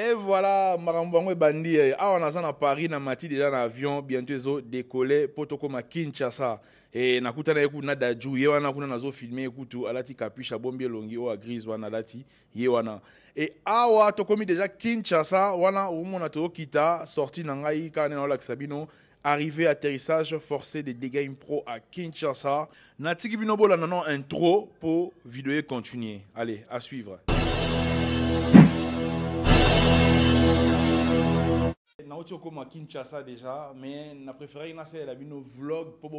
Et voilà, Marambango Bandi. Ah, on a ça à Paris, na mati déjà dans l'avion, bientôt ils ont décollé, potoko ma Kinshasa. Et nakuta na yeku na daju, yewana kuna nazo filmer ekutu, alati capuche a bombi longi o a grise wana alati, yewana. Et awa tokomi déjà Kinshasa, wana umona to kita, sorti nangai kane na la Sabino, arrivé atterrissage forcé de dégâts impro à Kinshasa. Natiki bino bola nanon intro pour vidéo continuer. Allez, à suivre. Je suis à Kinshasa déjà, mais je préféré faire un vlog pour que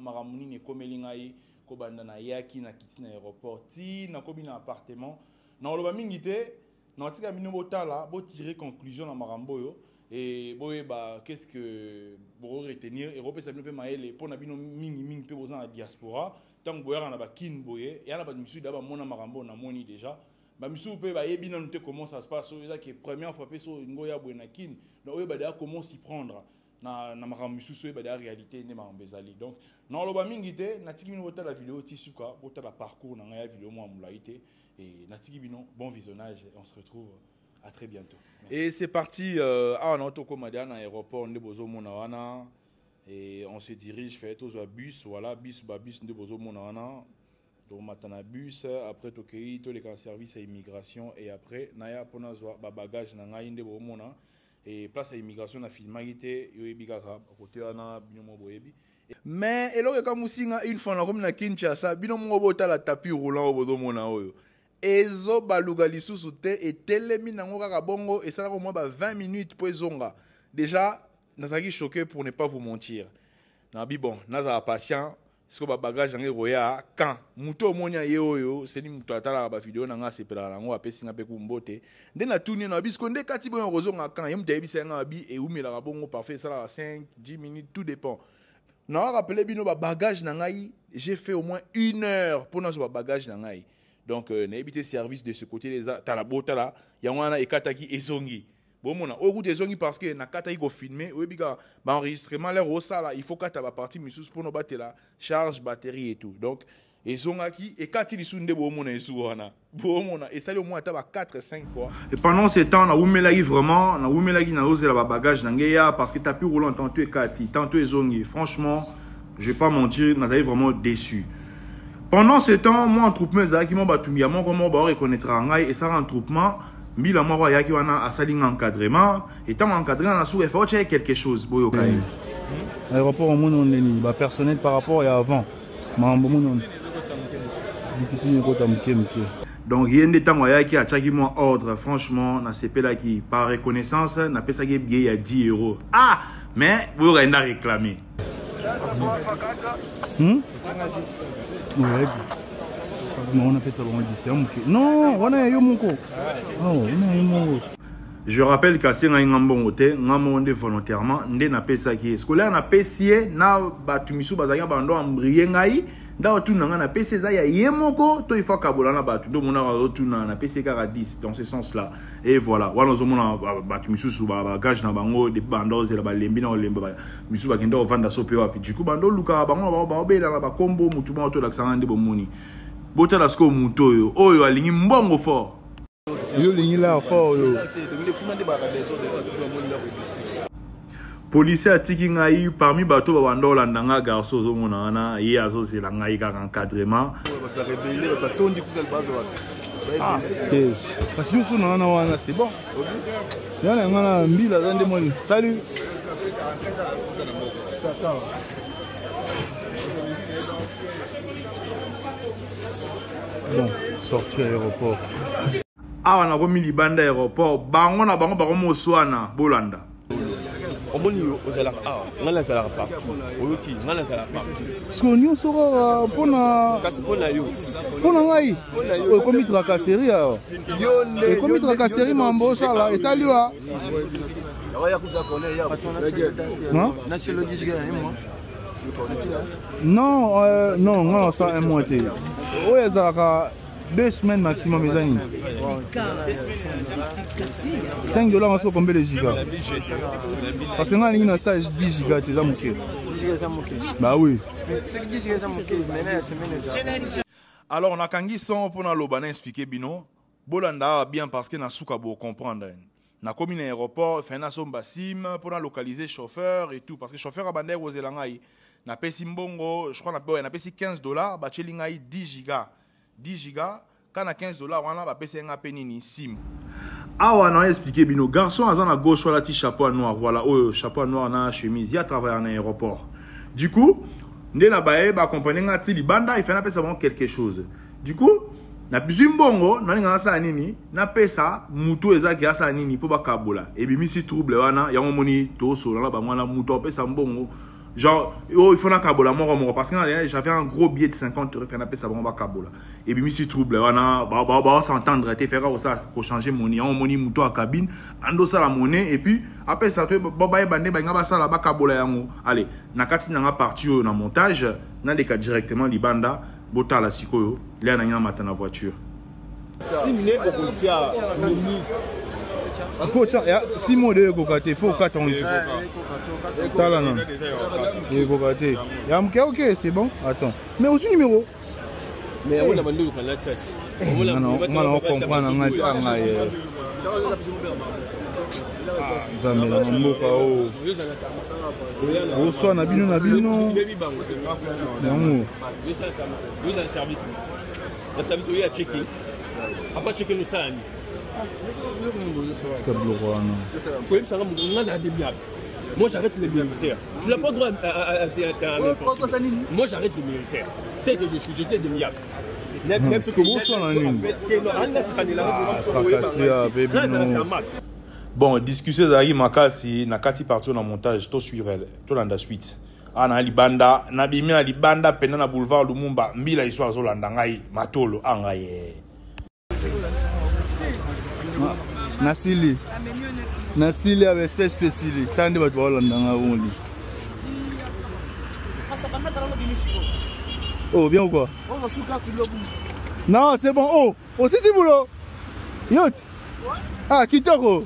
maramuni ne komelingai ko banda na yaki na kiti na aéroport ti na kobi na appartement na oloba mingite na tika bino botala bo tirer conclusion na marambo yo et boye ba qu'est-ce que bo retenir et repesa bino pe maele pour na bino mingi pe bozan na diaspora tant boya na ba kin boye et na ba misu da ba mona marambo na moni déjà. Bah misu pe ba yebi nan te comment ça se passe so eza que première fois pe so ngoya buenakin donc oyo ba da comment s'y prendre na maram misu so ba da réalité ne ma mbezali donc na loba mingite na tiki bino bota la vidéo ti suka bota la parcours na ya vidéo moi mulaité et na tiki bino bon visionnage et on se retrouve à très bientôt. Merci. Et c'est parti on a toko madia na aéroport ndebozo mona wana et on se dirige fait tous bus voilà bus ndebozo mona wana. Donc maintenant bus après tokei tous les services à immigration et après naya pona zwa ba bagage na ngai ndebo mona et place à immigration na filmagité yo ebikaka côté na bino mo boyebi mais eloko ka musinga une fois na comme na Kinshasa bino mo bota la tapis roulant obozo mona oyo ezo baluga lisusu te et telemi nango kaka bongo et ça au moins 20 minutes pour ezonga déjà nazaki choqué pour ne pas vous mentir na bi bon naza patient. Ce que bagage en roya quand muto monya yeoyo c'est ni muto atala ba vidéo na nga sepela nango apesi nga pe kumbote nde na tuni na bisko nde kati bon rozo nga quand yem debi senga bi et umela ka bongo parfait ça la 5 10 minutes tout dépend na rappeler bino ba bagage na ngai j'ai fait au moins 1 heure pour nos bagage na ngai donc na éviter service de ce côté les ta la bota là yangwana ekataki ezongi bon mona au goût des ongi parce que na kata iko filmer oebika ba enregistrement les rosala il faut kata ba partie misus pour no battre la charge batterie et tout donc ezongaki et kati lisunde bo mona esuwana bon mona et ça au moins ta ba 4 5 fois et pendant ce temps na umelaki vraiment na umelaki na osela ba bagage na ngeya parce que t'as pu rouler tantôt et kati tantôt ezongi franchement je vais pas mentir nazali vraiment déçu. Pendant ce temps moi en troupement za ki mo batumia mo comment ba reconnaître ngai et ça en troupement Mbila mwa yaki wana asali encadrement et tant encadré na sous effort il y a quelque chose boyo kai aéroport au monde on ba personnel par rapport à avant mambo monde discipline ko ta mke donc yende tango yaki ataki moi ordre franchement na sepela ki par reconnaissance na pesa ki billet ya 10 € ah mais vous renda réclamer je rappelle qu'à ce moment volontairement ndé na pesa ki scolaire na pesie na batumisu bazanya bando ambriye ngai nda tu na na pesa za ya yemoko to ifa kabola na batu ndo mona tu na pesa ka 10 dans ce sens là et voilà wana zo mona batumisu su ba bagage na bango de bandos et la balembi na olemba misu ba kendo vanda sope wapi du coup bando luka bango ba obela na ba kombo mutu ba to la sangande bomoni bota la sko muto yo oyo alingi mbongo fort yo lingi la fort yo policier atiki ngai parmi bato ba bando landanga garçon zo mona na ye azo zela ngai ka encadrement ah parce que sous na wana c'est bon yana ngana mbila zande moni salut bon sorti à l'aéroport ah on a remis libanda aéroport bango na bango bako moswana bolanda omoni ozala ah ngala zala pa oyoti ngala zala pa sko nyo sora pona kasi pona yo pona ngai o komi tracasserie yo nde komi tracasserie mambo sala etaliwa ya kuza kone ya non national disque moi non non non ça un mois té o ezaka 2 semaines maximum mes amis 5 $ en soi combien de gigas parce que on a un stage 10 gigas tes amoké bah oui alors on a kangi son pour na lobana expliquer bino bolanda bien parce que na suka bo comprendre na komi na aéroport fait na somba sim pour localiser chauffeur et tout parce que chauffeur abandé aux elangai na pesi mbongo je crois na pesi $15 ba chelingai 10 giga quand na $15 wana ba pesi nga penini sim. Awa na expliquer bino garçon azan à gauche wala ti chapeau noir voilà chapeau noir na chemise il a travaillé en aéroport. Du coup ndena bae ba accompagner nga ti libanda il fait na pesa bon quelque chose. Du coup na bizu mbongo na ninga sa nini na pesa mutu ezaki asa nini po bakabola et bimi si trouble wana ya moni to so na ba mwana mutu pesa mbongo genre il faut na kabola moko parce que j'avais un gros billet de 50 € fait na pesa bon bakabola et bimi si trouble wana ba s'entendre te faire ça pour changer monnaie ya moni mutu a cabine ando ça la monnaie et puis après ça to ba bande ba ngaba ça la bakabola yango allez na kati na parti na montage na deka directement libanda bota la sikoyo là na matana voiture simne okotia mini faut ça si mo de kokate faut katon ici tala non et kokate ya mke OK c'est bon attends mais aussi numéro mais on a mandé ko la chat on comprend ngati anga ye zambe na mboka o so na bino yango le service où il y a checké après checker nous ça moi j'arrête les militaires. Tu n'as pas le droit à moi j'arrête les militaires. C'est que je suis jeté de miable. Même ce que vous bon, discussion zari makasi na kati parti na montage to suivre to landa suite. Ana libanda na bimi na libanda pena na boulevard Lumumba mbila histoire zo landa ngai matolo angaye. Nasili avec spécial tande ba to landa ngawoli. Oh bien ou quoi? Non, c'est bon. Oh, c'est si boulot. Yot. Ah, kitoko.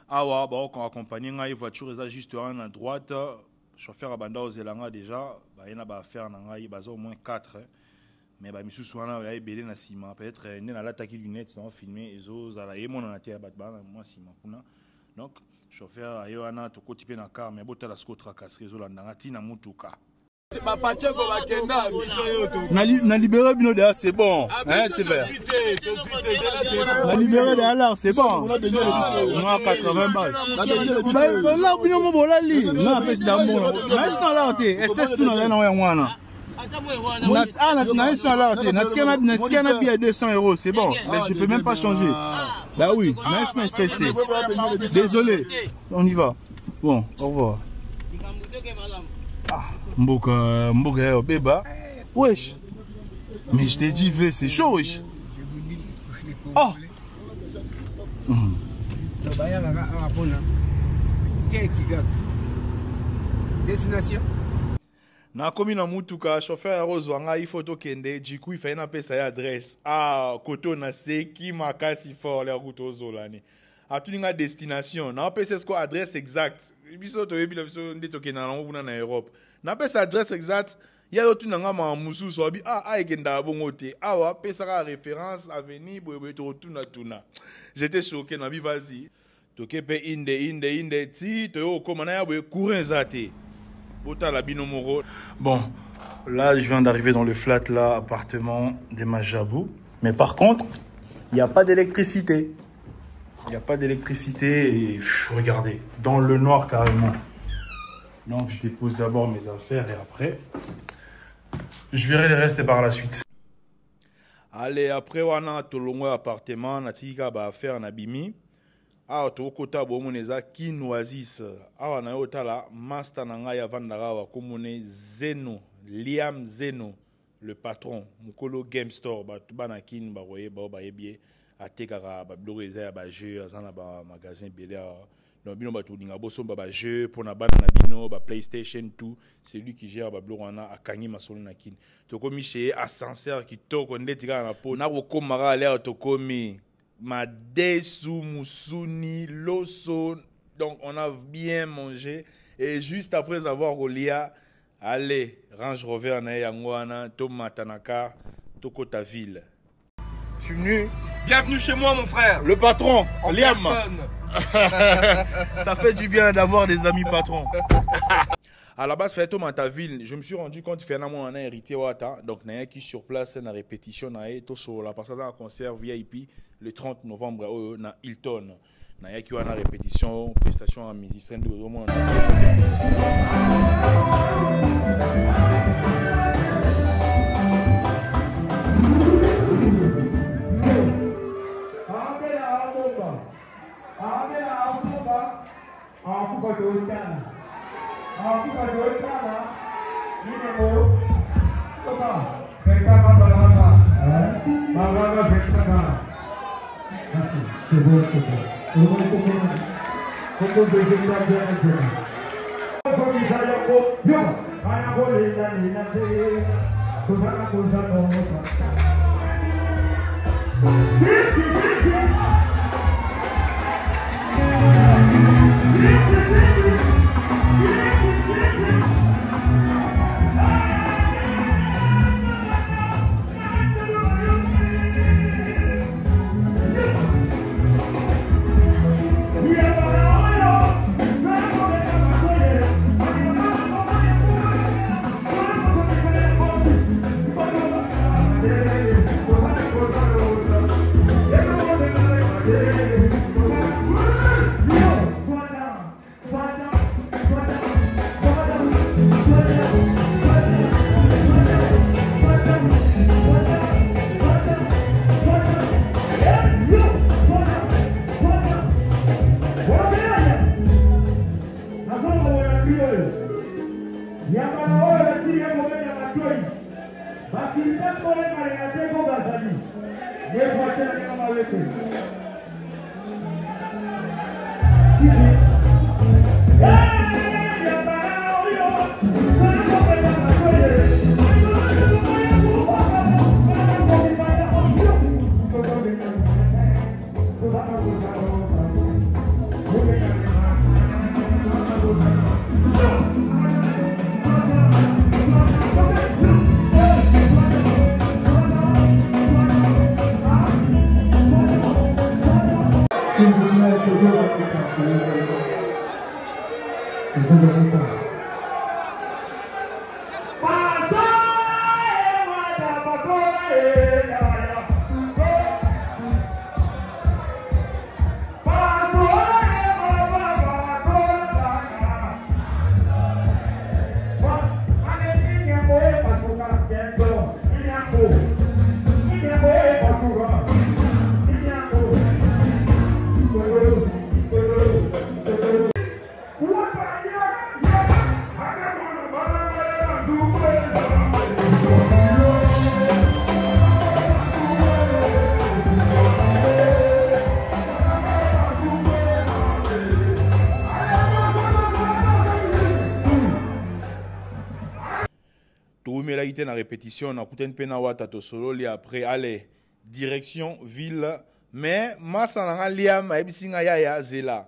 Awa ba on accompagner ngai voiture eza juste à droite chauffeur abanda ozelanga déjà ba yena ba faire na ngai baza au moins 4 mais ba misusu wana ya ebele na sima peut-être ne na lataki lunettes on filmer ezo zala yemona na tia bat ba moi sima kuna donc chauffeur ayo wana to kotipe na car mais botala sko tracasser ezo landanga tina mutuka. Na libéré bino de c'est bon hein c'est vrai. Na libéré de alors c'est bon. Moi 80 balles. Là bino mo bolali. Non parce que bon. Mais c'est là té espèce tout na na wana. Na bien 200 €, c'est bon. Mais je peux même pas changer. Bah oui, mais espèce. Désolé. On y va. Bon, au revoir. Ah, Mboka Beba. Wesh. Mais je t'ai dit, c'est chaud, wesh. Oh. Destination. Na komi na mutuka chauffeur rozwanga il faut to kende du coup il fait na pesa ya adresse ah koto na seki makasi fort le kuto zolani atulinga destination na pesa sko adresse exact biso to yebi biso ndito kena na nguna na Europe na pesa adresse exact ya yotu nanga ma mususu abi ekenda bongo te awa pesa ka référence avenue boye to tuna j'étais choqué na bivasi to kepe inde ti to yo koma na ya boye courant zate. Bon, là je viens d'arriver dans le flat là, appartement des Majabou. Mais par contre, il n'y a pas d'électricité. Il n'y a pas d'électricité et regardez, dans le noir carrément. Donc je dépose d'abord mes affaires et après, je verrai les restes par la suite. Allez, après on a tout le appartement, on a tika ba affaire na bimi. Ah, to kota bomoneza Kinoasis. Ah, na yotala master nanga ya vandara wa komone Zeno, Liam Zeno, le patron, Mukolo Game Store, ba tubana kin ba roye ba yebie atekaka ba blogeza ya ba jeu azana ba magasin belé no bino ba tudinga boso ba jeu pour na bana na bino ba PlayStation 2, c'est lui qui gère ba blogana akangi masolo na kin. To komi chez ascenseur qui toko ndetika na po na ko komara l'air to komi Madesu, Musuni, Loso. Donc on a bien mangé. Et juste après avoir Rolia, allez, Range Rover na Yangwana, Tom Matanaka, Toko ta ville. Je suis venu. Bienvenue chez moi, mon frère. Le patron, En Liam. personne. Ça fait du bien d'avoir des amis patrons. À la base, fait tout dans ta ville. Je me suis rendu compte que finalement on a hérité Wata. Donc, on a qui sur place na répétition na tout sur la parce que un concert VIP le 30 novembre na Hilton. Na qui a répétition, prestation en musicien de au monde. C'est bon, c'est bon. Na répétition na kuten pena wata to solo li après aller direction ville mais masa na Liam ebisinga ya zela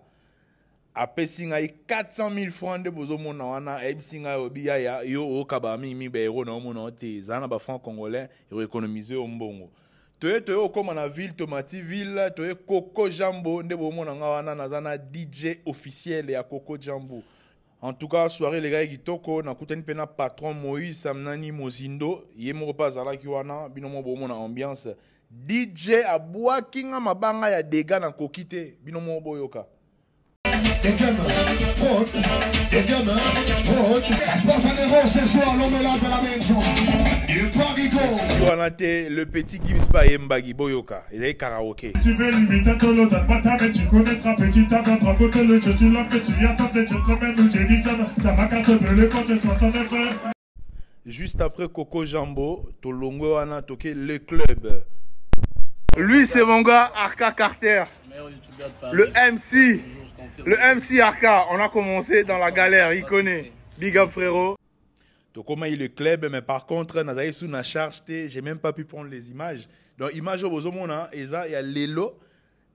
apesinga 400 000 francs de bozo mona wana ebisinga obi ya yo okaba mi be ero na mona te zana ba francs congolais et économiser au mbongo to comme na ville tomati ville to Coco Jambo nde bo mona wana na zana DJ officiel ya Coco Jambo. En tout cas, soirée les gars kitoko na kuteni pena patron Moïse Samnani Mozindo yemo pas ala kiwana binomo bomo na ambiance DJ abwa kinga mabanga ya dega na kokite binomo boyoka. Ça se passe à l'Euro ce soir, l'homme là de la maison. Il pas rigolo. Le petit Gibbs pas Mbagi Boyoka. Il est karaoké. Tu veux limiter ton lot, pas ta mais tu connaîtras petit à votre côté le je suis là que tu viens tenter de quand même j'ai dit ça m'a carte de le compte 69. Juste après Coco Jambo, Tolongo Wana toqué le club. Lui c'est mon gars Arca Carter. Le MC. Le MC Arca, on a commencé dans la galère, il connaît. Big up frérot. Donc comment il le club, mais par contre, Nazaï sous na charge, j'ai même pas pu prendre les images. Donc image au bozomona, il y a Lelo,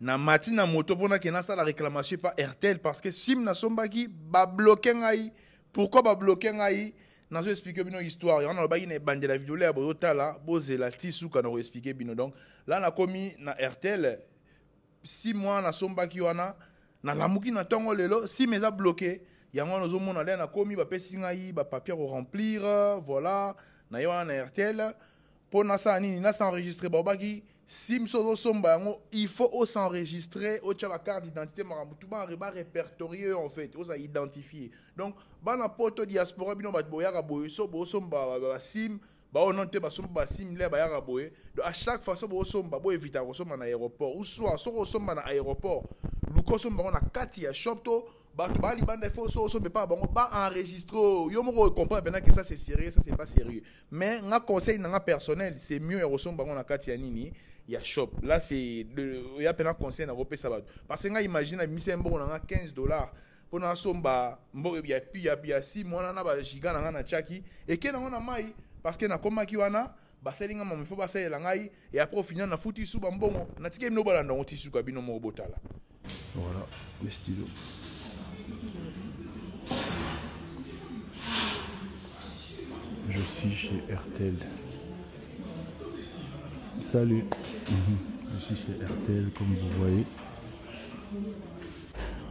na mati na moto pour na kenasa la réclamation par RTL parce que sim na sombaki ba bloqué ngai. Pourquoi ba bloqué ngai? nazo expliquer bino histoire ya na baki na bande la vidéo là botala bozela tisuka na expliquer bino donc là na komi na RTL 6 mois na sombaki wana na lamuki na tongo lelo si meza bloqué yango nazo mona là na komi ba pesi ngai ba papier ko remplir voilà na yo na RTL pour na sa nini na s'enregistrer baki si msozo somba yango il faut s'enregistrer au tcha carte d'identité marambutu ba répertorier en fait on identifier donc bana poto diaspora bino bat boyaka boyo so bo somba ba sim ba ononte ba somba ba sim le ba yaka boye donc à chaque fois so bo somba bo éviter ko somba na aéroport ou soit so ko somba na aéroport luko somba na kati ya shop to ba to ba libanda faut so somba pas bango ba enregistrer yo mo comprendre maintenant que ça c'est sérieux ça c'est pas sérieux mais nga conseil na personnel c'est mieux ya somba na kati ya nini ya shop là c'est il y a peine conseil na repé ça parce que nga imagine na mise mbo na $15 pour na somba mbo ya pia 6 mois na ba giga na na chaki et que na mai parce que na komaki wana baselinga mo faut basela ngai et après au final na futi suba mbongo na tike bino balanda ngoti suka bino mo botala voilà le stylo je suis chez RTL. Salut. Je suis chez RTL comme vous voyez.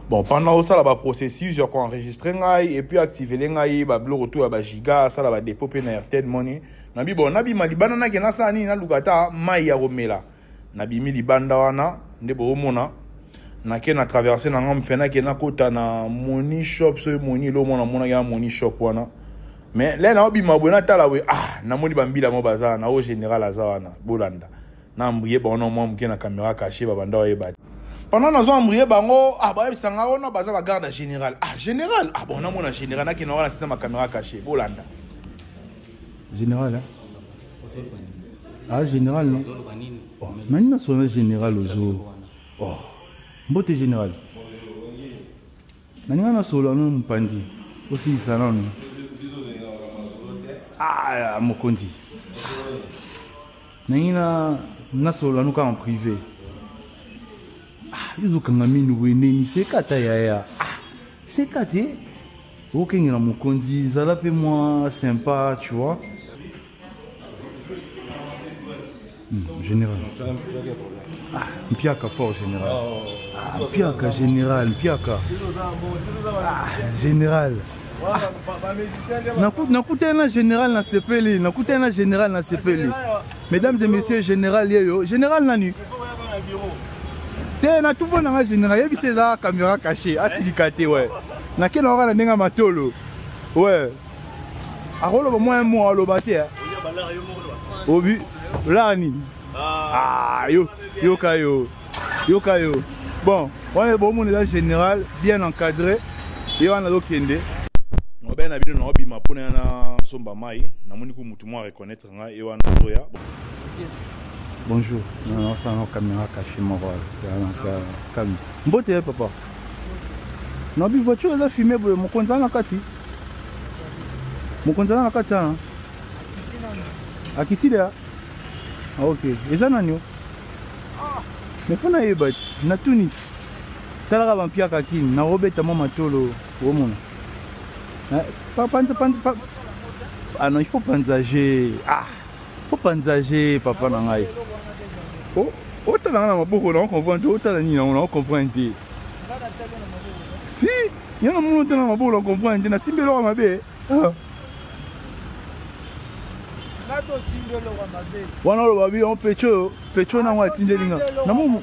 Bon, pendant ça, là, processus, j'ai enregistré et puis activé les bah bloc retour à giga, ça là va dépoper na RTL money. Nabi bon, nabi malibana na kena sa ni na lugata mai ya romela. Nabi mi libanda wana ndebo mona. Na kena traverser na ngam fena kena kota na money shop so money lo mona ya money shop wana. Mais là na obi mabona tala we na moni bambila mo baza na au général azawana bolanda. Na mbriye ba ono mo mke na caméra cachée ba banda wa ba. Pendant na zo mbriye bango ba bisanga ona baza ba garde général. Général bon na mona général na kena wala sita ma caméra cachée bolanda. Général général non. Oh, maintenant son général ozo. Oh. Mbote général. Nani na solo no mpandi. Aussi ça non. Mokondi. Na solo nuka en privé. Yuzu kanga minu wene ni sekata ya. C'est kate. OK ngina mokondi zala pe moi sympa, tu vois. Général. Mpiaka fort général. Mpiaka général, Mpiaka. Général. Nakutana général na sepeli, nakutana général na sepeli. Mesdames et messieurs, général yeyo, général nani. Te na tout bon na général, yebi c'est la caméra cachée, asilikate ouais. Na kena ora na ndenga matolo. Ouais. Arolo ba moi un mot alo baté. Obi, lani. Yo kayo. Bon, on est bon là général, bien encadré. Et on a l'okende. On ben abino na obi mapona na somba mai, na moni ko mutu mo reconnaître nga e wana zoya. Bonjour. Non, ça non caméra cachée mon rôle. Calme. Mbote papa. Na bi voiture za filmer boye mo konza na kati. Mo konza na kati sana. Akiti là. OK. Eza nanyo. Mais fona yebat na tuni. Tala ba mpia kakini na robeta mo matolo omona. Non, il faut panzager. Faut panzager, papa nangai. Oh, t'as la maboko, on comprend. Oh, t'as la nina, on comprend. Si, il y a un monde dans la maboko, on comprend. Na simbelo mabe. Wana lo babi on pecho na wa tindelinga. Na mumu.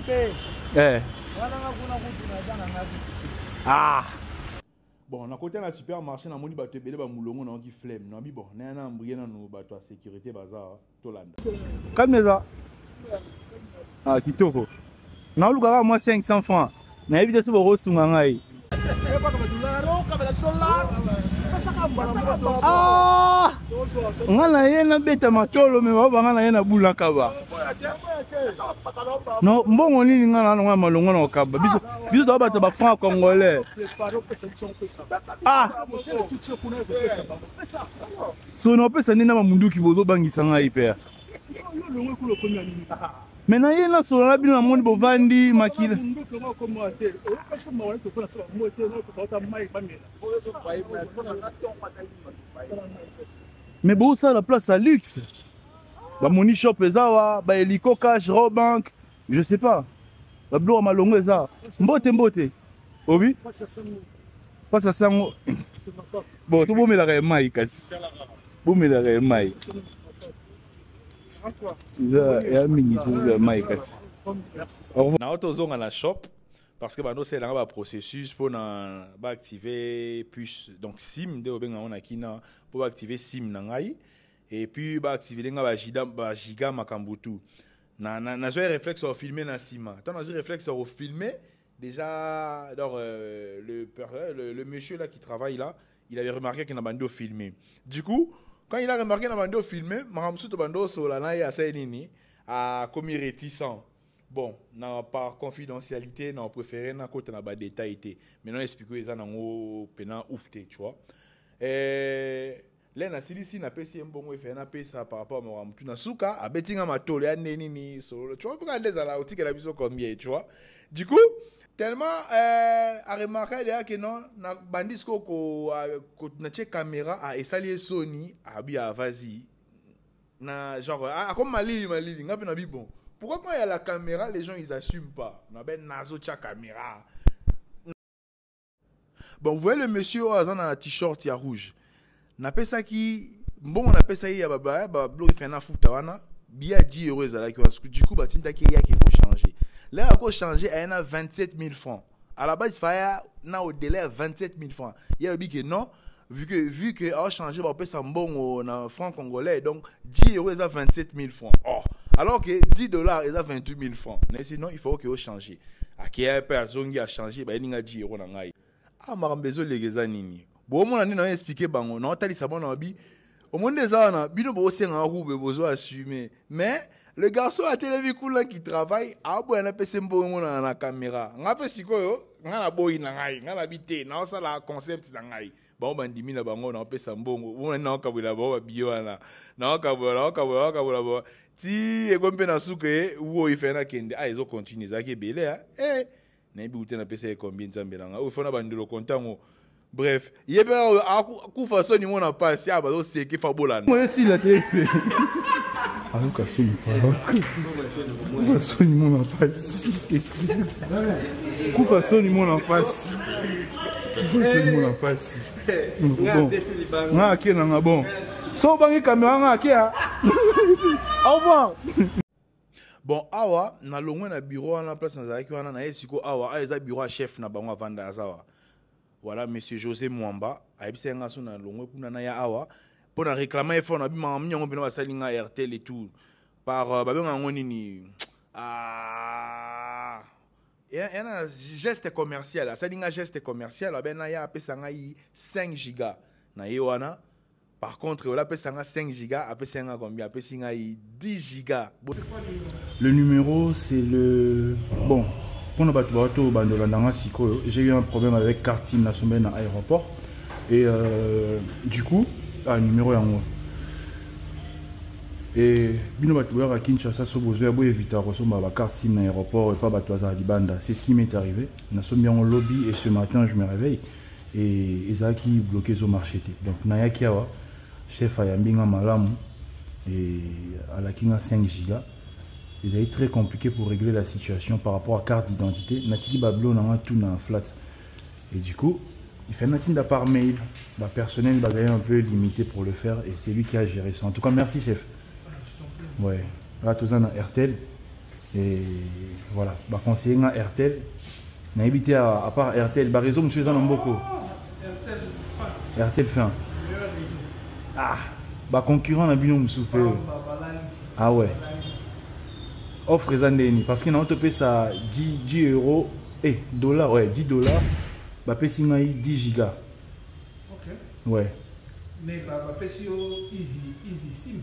Bon, on a côté un supermarché, on a moni bateau belé ba moulongo na qui flemme. Non bi bon, na mbrié na no bateau à sécurité bazar Tolanda. Calme-ça. Kitoko. Na lugara moi 500 francs. Na évite ce boro sunga ngai. Ngana yena beta matolo me ba ngana yena bula kaba. Non, mbongo nini ngana na malongo na kaba. Biso to ba ba franc congolais. So no pesa nini na munduki bozo bangisa ngai pe. Maintenant, il y a là sur la bille dans monde bovandi makila. Mais bon ça la place à luxe. Ba money shop ezawa, ba hélico cash, Robank, je sais pas. Ba blo malongo eza. Mbote. Obi? Pas à ça. Bon, tout bon mais la mai kasi. Bon mais la mai. Ya mingi tout la mai kasi. Na autozonga na shop parce que bando c'est là un processus pour activer puce donc SIM de obenga on akina pour activer SIM na ngai et puis activer nga ba giga makambutu na zo réflexe au filmer na sima tant na zo réflexe au filmer déjà alors le monsieur là qui travaille là il avait remarqué qu'il a bando filmé du coup quand il a remarqué qu'il a bando filmé maramsu to bando so la na ya sa nini a commis réticent. Bon, par confidentialité, on préféré na côté na ba détail té. Maintenant expliquer ça nango pena oufté, tu vois. Là na silisi na pesi mbongo fait na pesa par rapport à moi tu na suka abetinga matole ya nini so tu vois pourquoi les ala otiki la biso combien, tu vois. Du coup, tellement a remarqué déjà que non na bandisco ko na che caméra a esali Sony a bien vas-y. Na genre comme malili ngapi na bi bon. Pourquoi quand il y a la caméra, les gens ils assument pas? On a ben nazo tcha caméra. Bon, vous voyez le monsieur au hasard dans un t-shirt il rouge. On appelle ça qui bon on appelle ça il y a blo il fait un fouta wana bien 10 € là qui du coup batinta qui y a qui faut changer. Là il faut changer à 27 000 francs. À la base il fallait na au délai 27 000 francs. Il y a dit que non vu que a changé on peut ça bon en francs congolais donc 10 € ça 27 000 francs. Oh. Alors que 10 $, ils ont 28 000 francs. Mais sinon, il faut que change. À qui a personne qui a changé, il y a 10 €. Ah, je suis besoin de les nini. Bon, moi, je vais expliquer, non, tu as dit ça, au monde des gens, il y a besoin d'assumer. Mais le garçon à télé qui travaille, il y a un peu de la caméra. Il y a un peu de concept. Bon bandimi na bango na pesa mbongo bona na kabula ba bio na na kabula ti egompe na suke wo ifena kende a ezo continue zaki belé na bi ute na pesa e combien nzambelanga o fona bandelo kontango bref yebe ku façon ni mona passe ya ba zo seke fa bolana moi si la télé aluka suni fa façon ni mona passe ku façon ni mona passe c'est mon en face. Bon. Na ki na bon. So bangi caméra na ki a. Au revoir. Bon awa na longwe na bureau na place na zaki wana na esiko awa a eza bureau chef na bango vanda azawa. Voilà monsieur José Mwamba, aibisa nga so na longwe kuna na ya awa pour na réclamer effort na bima mnyongo bino basalinga RTL et tout par babenga ngoni ni il y a un geste commercial, ça dit un geste commercial, ben il y a 5 gigas na yewana. Par contre, on a 5 gigas, après c'est combien? Après 10 gigas. Le numéro c'est le bon. J'ai eu un problème avec Kartim la semaine à l'aéroport et du coup, le numéro est en haut. Et bino batoueur à Kinshasa so besoin de éviter recevoir ma carte SIM à l'aéroport et pas batouaza à Libanda. C'est ce qui m'est arrivé. Nous sommes bien en lobby et ce matin je me réveille et Ezaki bloqué au marché. Donc Naya Kiawa, chef à Yambinga Malam et à la Kinga 5 gigas. Ils ont été très compliqué pour régler la situation par rapport à carte d'identité. Natiki Bablo n'a tout dans flat. Et du coup, il fait un par mail. Le personnel est un peu limité pour le faire et c'est lui qui a géré ça. En tout cas, merci chef. Ouais, là tout ça dans RTL et voilà, bah conseiller dans RTL, n'a évité à part RTL, bah réseau monsieur Zan Mboko. RTL fin. Ah, bah concurrent n'a bien soupe. Ah ouais. Offre Zandeni parce qu'il n'a pas payé ça 10 € et dollars, ouais 10 $, bah payé 10 gigas. Ok. Ouais. Mais bah payé easy sim.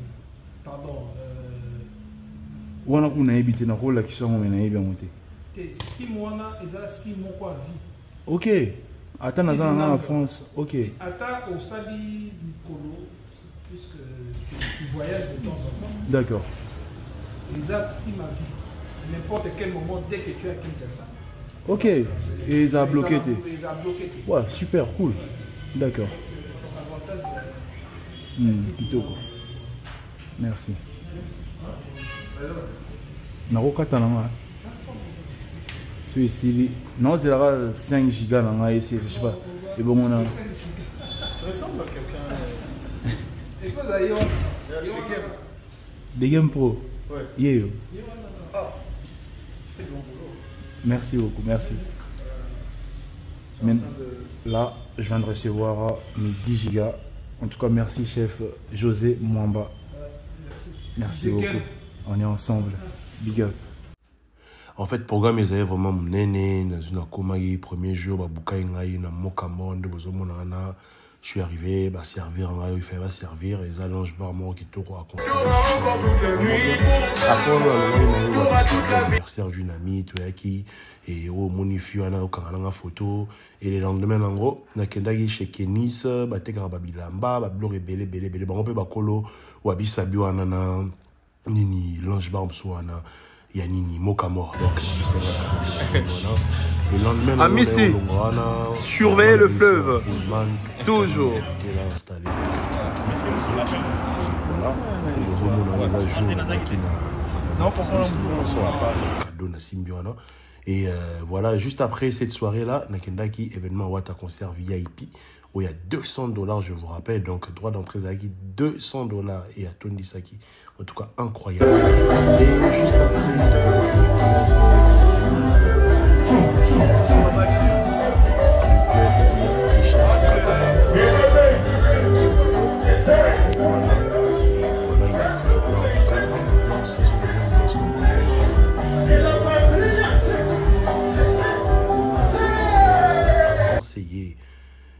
Pardon. On a habité dans le qui sont bien monté. 6 mois, ils ont 6 mois de vie. Ok. Attends, en France. Ok. Attends, au Sali Nicolo, puisque tu voyages de temps en temps. D'accord. Ils ont 6 mois de vie. n'importe quel moment dès que tu es à Kinshasa. Ok, et ils ont bloqué. Ils ont bloqué. Ouais, super, cool. D'accord. Plutôt quoi. Merci. Narokata nanga. Celui-ci, non, c'est là 5 gigas nanga ici, je sais pas. Et bon, on a. Tu ressembles à quelqu'un. Des Game Pro. Ouais. Yeah. Ah, tu fais du bon boulot. Merci beaucoup, merci. Mais là, je viens de recevoir mes 10 gigas. En tout cas, merci chef José Mwamba. Merci beaucoup. On est ensemble. Big up. En fait, le programme est vraiment mon aîné. Dans une akomaï, premier jour, Baboukaïngaï, dans Mokamonde, je suis arrivé, servir, il fait servir, et ça, l'ange barmon qui tourne à conseiller. Après, on a l'anniversaire d'une amie, et au Monifiu, on a une photo. Et le lendemain, en gros, on a chez Kenis, on a Babilamba, on a belé, on a Bakolo, ou Abisabi, on a l'ange barmon, Yanini Mokamor. Le lendemain, Amici, surveillez le fleuve. Toujours. Et voilà, juste après cette soirée-là, Nakendaki, événement Wata concert VIP, où il y a $200, je vous rappelle, donc droit d'entrée Zaki, $200 et à Tony Saki. En tout cas, incroyable. Et juste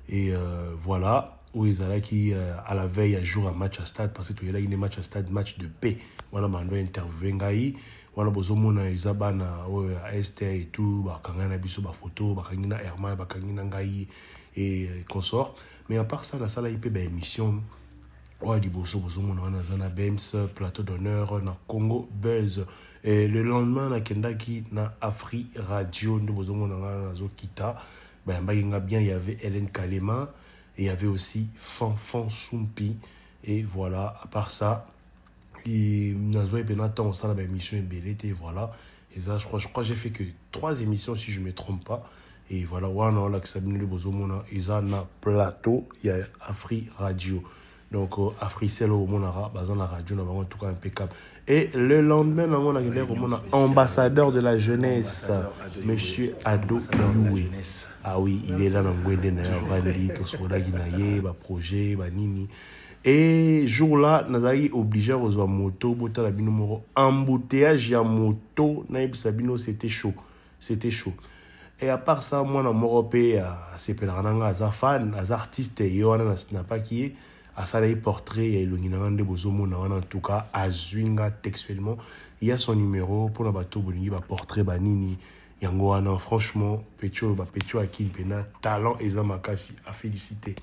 et voilà, où ils allaient qui à la veille à jour un match à stade, parce que il y a des matchs à stade, match de paix. Voilà, on doit interviewer Ngaï. Voilà, bozomona Isabana, AST et tout, bakangana biso ba photo, bakangina Herman, bakangina Ngaï et consort. Mais à part ça, la salle IP émission. Ouais, di boso bozomona on a zana BEMS, plateau d'honneur na Congo Buzz. Et le lendemain na Kendaki na Afri Radio, nous bozomona na Zokita. Ben, bien, il y avait Hélène Kalema et il y avait aussi Fanfan Soumpi. Et voilà, à part ça, il y a une émission et voilà. Et ça, je crois que j'ai fait que 3 émissions si je ne me trompe pas. Et voilà, on a plateau, il y a Afri Radio. Donc, Afri c'est au Monara, dans la radio, on a en tout cas impeccable. Et le lendemain, on a ambassadeur de la jeunesse, monsieur Ado Loué. Ah oui, il est là dans le projet, Nini. Et jour là, nous avons obligé à avoir moto, embouteillage à moto, c'était chaud. C'était chaud. Et à part ça, moi, dans mon Européen, c'est Pélaranga, à fan, à artiste, et on n'a pas qui est. À ça, les portraits, et le Ninande Bozomona, en tout cas, à Zwinga textuellement, il y a son numéro pour la bateau, il va portrait Banini, Yangoana, franchement, Petio Akil Pena, talent et Zamakasi, à féliciter.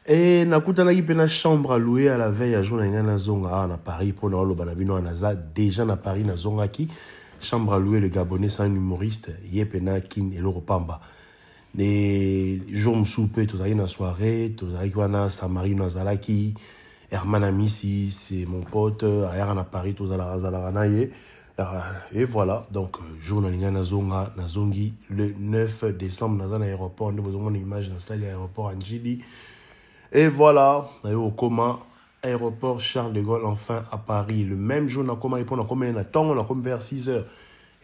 Et Nakutana Pena chambre à louer à la veille à journée à Zonga, à Paris, pour le Banabino Anaza, déjà à Paris, à Zongaki, chambre à louer le Gabonais, c'est un humoriste, Yepena Kin et l'Europamba. Les jours me soupé, tous les soirée, tous les wana Samari Nazalaki, Herman Amissi, c'est mon pote, ailleurs à Paris, tous les et voilà, donc jour na Zonga, Nazongi, le 9 décembre dans l'aéroport, nous avons une image dans l'aéroport Anjili. Et voilà, au coma, aéroport Charles de Gaulle, enfin à Paris, le même jour, on a comme vers 6 heures.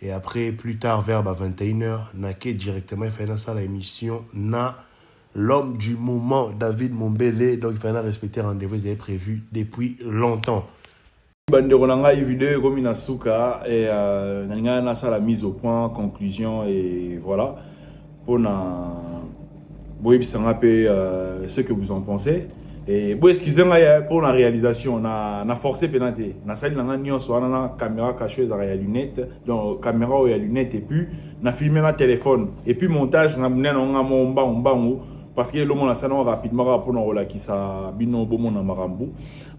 Et après, plus tard, vers 21h, Nake directement, il fait la émission na l'homme du moment, David Mombele. Donc, il fallait respecter rendez-vous, ils avaient prévu depuis longtemps. Banderonanga vidéo comme une souka et na ça la mise au point, conclusion et voilà pour na ce que vous en pensez. Et bon, excusez-moi pour la réalisation, on a forcé pénalité. On a salle na caméra cachée dans la lunette, donc caméra ou la lunette et puis on a filmé la téléphone et puis montage on a mené parce que le monde a ça rapidement pour nous là qui ça bino bomo na marambu.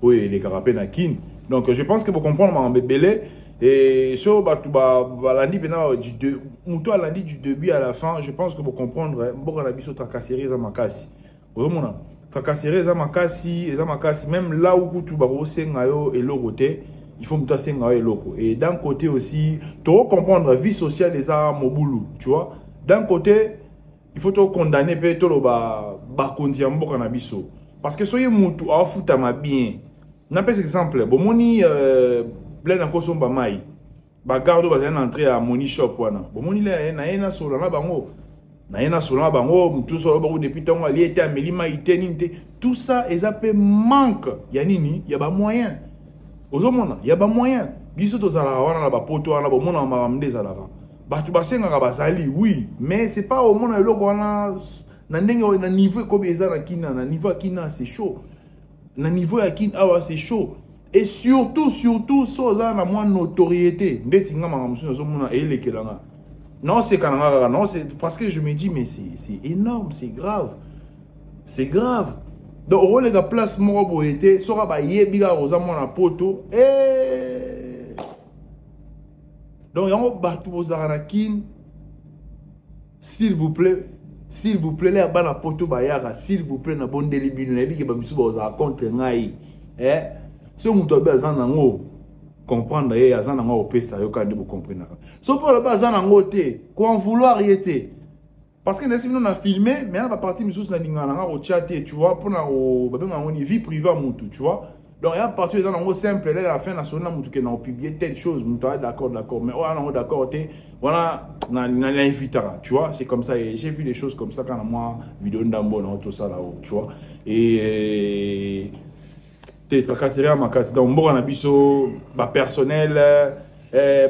Oui, les carapés na kin. Donc je pense que vous comprenez ma belé Et sur lundi, Mouto a lundi du début à la fin, je pense que pour comprendre, beaucoup on a vu sur tracasserie za makasi. Vraiment, tracasserie za makasi, même là où tu vas sengayo et l'oroté, il faut muta sengayo et loko. Et d'un côté aussi, tu dois comprendre vie sociale des a moboulou, tu vois. D'un côté, il faut te condamner peut to ba kondia mboka na biso. Parce que soyez mutu a futa ma bien. N'a pas exemple, bon moni plein encore son bamai. Ba gardo ba zana entrer à money shop wana. Bon moni là na ena solo na bango. Na ena solo na bango, tout solo ba depuis tant ali était amelima iteninte. Tout ça est appelé manque. Ya nini? Ya ba moyen. Ozomona, ya ba moyen. Biso to zala wana na ba poto wana ba mona ma ramde zala. Ba tu ba senga ba sali, oui, mais c'est pas au mona eloko wana na ndenge na niveau comme ezana kina na niveau kina c'est chaud. Na niveau ya kina awa c'est chaud. Et surtout, so ça na moins notoriété. Non, c'est non, c'est parce que je me dis, mais c'est énorme, c'est grave. C'est grave. Donc, on a place moro été, sera ba yebiga rosa mon poto. Et donc, il y a un bateau aux aranakin. S'il vous plaît, les bana poto bayara, s'il vous plaît, na bon délibine, na bigi ba misuba aux contre ngai. Si vous avez comprendre, vous avez comprendre. Si vous avez quoi vouloir arrêter. Parce que nous avons filmé, mais on a parti de au chat, tu vois, pour une vie privée, tu vois. Donc, il y a parti de simple, à la fin, on a publié telle chose, on est d'accord, mais on est d'accord, voilà, on a invité, tu vois, c'est comme ça, j'ai vu des choses comme ça quand moi, vidéo d'ambo, tout ça là-haut, tu vois. Et tracasserie à makasi donc bon na biso ba personnel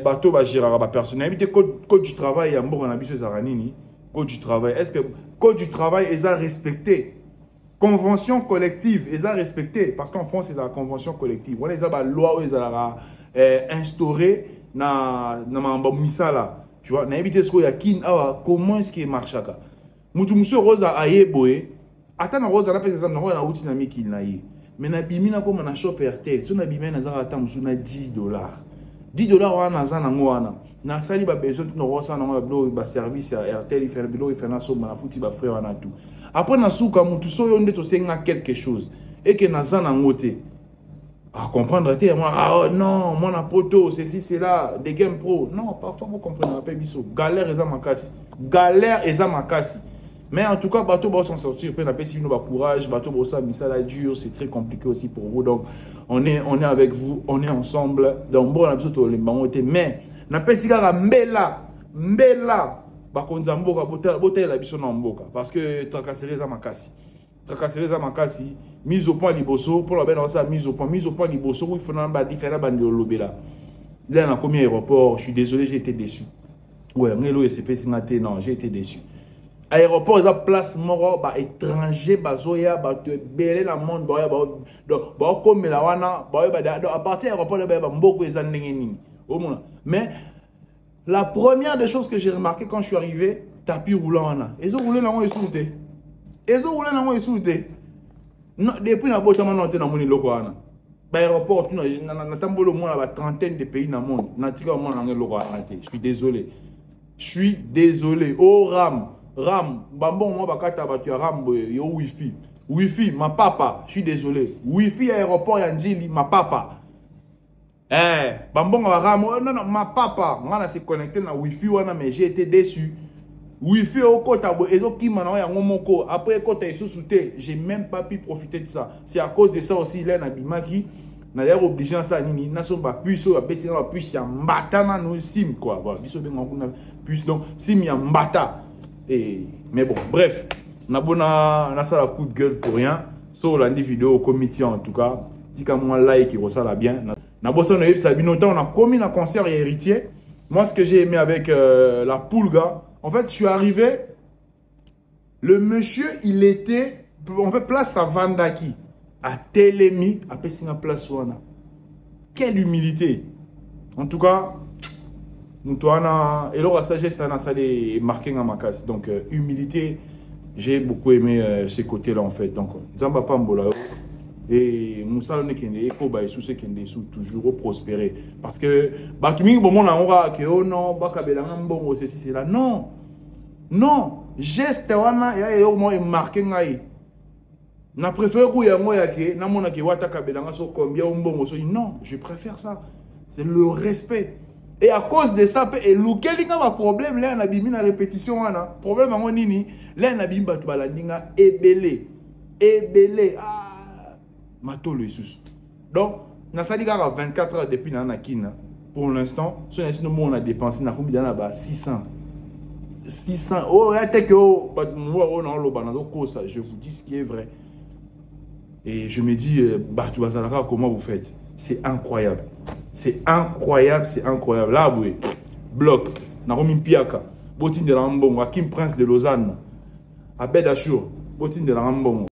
bateau ba gérera ba personnel éviter code du travail ya mboko na biso za nini code du travail est-ce que code du travail est à respecter convention collective est à respecter parce qu'en France c'est la convention collective on les a ba loi ils a instauré na mamba misala tu vois na éviter ce qu'il y a kin awa comment est-ce qu'il marche aka mutu monsieur rosa ayeboé atana rosa na par exemple na outil na miki na yi. Mais na bimina comme na shop RTL, so na bimina na zara tam na $10. $10 wana za nango wana. Na sali ba besoin to no rosa na ba service à RTL, il fait bilo il fait na so na futi ba frère wana tout. Après na souka mutu so yo ndeto senga quelque chose et que na za nango te. À comprendre te moi ah non, moi na poto, ceci c'est là des game pro. Non, parfois vous comprenez pas biso. Galère eza makasi. Galère eza makasi. Mais en tout cas, bateau va s'en sortir. Après, on a pas si nous courage. Bateau va ça, mais ça la dure. C'est très compliqué aussi pour vous. Donc, on est avec vous. On est ensemble. Donc, bon, on a besoin de les bangoter. Mais, on a pas si gars mbela. Bah, quand on a boté la biso na mboka. Parce que tracasserie za makasi. Tracasserie za makasi. Mise au point liboso. Pour la belle, on ça mise au point liboso. Il faut n'en différent bandi au lobby là. Là, on a commis aéroport. Je suis désolé, j'ai été déçu. Ouais, on est là, c'est pas si non, j'ai été déçu. Aéroport eza place moko ba étranger bazoya ba te belé la monde ba donc ba comme la wana ba à partir aéroport ba mboko eza ndenge nini omona. Mais la première des choses que j'ai remarqué quand je suis arrivé tapis roulant wana ezo rouler nango esouté non depuis na botama non te na moni loko wana ba aéroport tu na tambolo mo na ba trentaine de pays na monde na tika mo na loko wana te. Je suis désolé oh Ram, bambon, moi, bakata batu Ram, yo Wi-Fi, ma papa, je suis désolé. Wi-Fi aéroport Yanjili, ma papa. Bambon, Ram, non, ma papa, moi, là, c'est connecté na Wi-Fi, mais j'ai été déçu. Wi-Fi au côté, après, quand tu sous-souté, j'ai même pas pu profiter de ça. C'est à cause de ça aussi, là, Nabimaki, n'a l'air obligé à ça, nini, n'a son pas puissant, à bêtise, à puissant, à mbata, nous, sim, quoi. Voilà, puissant, donc, sim, ya mbata. Mais bon, bref, on a ça la coup de gueule pour rien. Sur la vidéo au comité en tout cas. Dis qu'à moi like qui ressort la bien. On a commis un concert et héritier. Moi, ce que j'ai aimé avec la Poulga, en fait, je suis arrivé. Le monsieur, il était, on fait place à Vandaki, à Télémi, à Pessina Place Wana. Quelle humilité. En tout cas. Et là, la sagesse, ça est marqué dans ma casse. Donc, humilité, j'ai beaucoup aimé ces côtés-là, en fait. Donc, Zamba Pambola, et Moussa ne kende eko ba sous ce kende sous toujours prospérer parce que batumi bon mon aura que oh non bakabela ngambongo ceci c'est là non geste wana ya yo mo marqué ngai na préfère ku ya ngoya ke na mona ke wata kabela nga so combien mbongo so non je préfère ça c'est le respect et à cause de ça et lukelinga ma problème là na bimi na répétition wana problème ngo nini là na bimba tu balandinga ebele matolo Jesus. Donc, na sali kaka 24 heures depuis na kina. Pour l'instant, ce n'est pas on a dépensé na combien na 600. Oh, ya que je vous dis ce qui est vrai. Et je me dis tu vas comment vous faites? C'est incroyable. C'est incroyable, c'est incroyable. Là, oui. Bloc, na romi piaka. Botin de la Mbongo, Hakim Prince de Lausanne. Abed Achour, Botin de la Mbongo.